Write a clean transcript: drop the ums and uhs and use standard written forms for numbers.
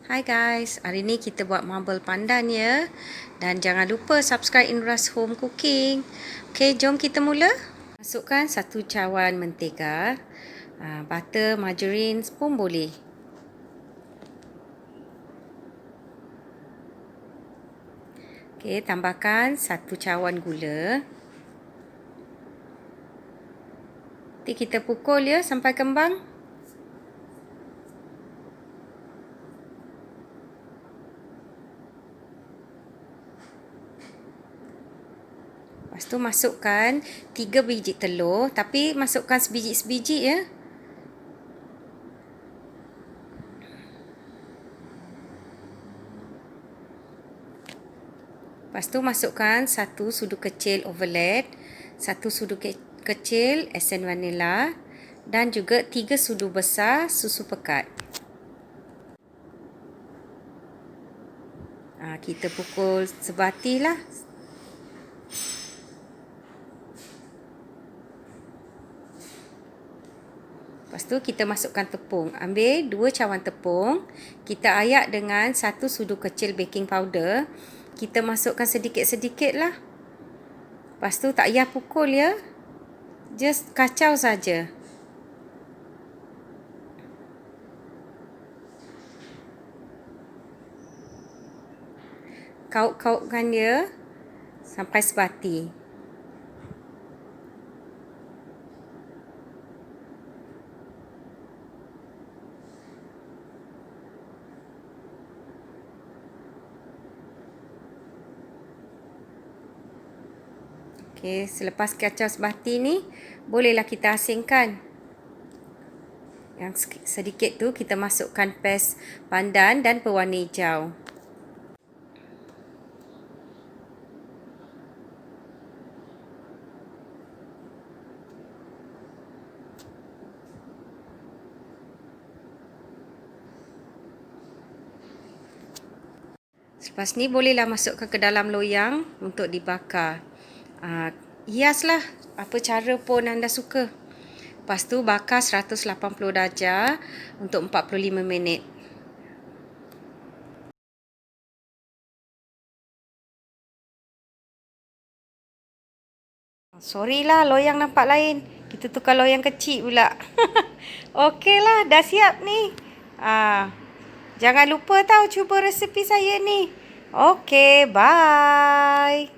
Hai guys, hari ni kita buat marble pandan ya. Dan jangan lupa subscribe Indra's Home Cooking. Okey, jom kita mula. Masukkan 1 cawan mentega. Butter, margarine pun boleh. Okey, tambahkan 1 cawan gula. Nanti kita pukul ya sampai kembang. Lepas tu masukkan 3 biji telur, tapi masukkan sebiji-sebiji ya. Lepas tu masukkan 1 sudu kecil ovalatte, 1 sudu kecil esen vanila dan juga 3 sudu besar susu pekat. Kita pukul sebati lah. Lepas tu kita masukkan tepung. Ambil 2 cawan tepung. Kita ayak dengan 1 sudu kecil baking powder. Kita masukkan sedikit-sedikit lah. Lepas tu tak payah pukul ya. Just kacau saja. Kaut-kautkan dia sampai sebati. Okey, selepas kacau sebati ni, bolehlah kita asingkan. Yang sedikit tu kita masukkan paste pandan dan pewarna hijau. Selepas ni bolehlah masukkan ke dalam loyang untuk dibakar. Hiaslah apa cara pun anda suka. Lepas tu bakar 180 darjah untuk 45 minit. Sorry lah, loyang nampak lain. Kita tukar loyang kecil pula. Okey lah, dah siap ni. Jangan lupa tahu cuba resepi saya ni. Okey, bye.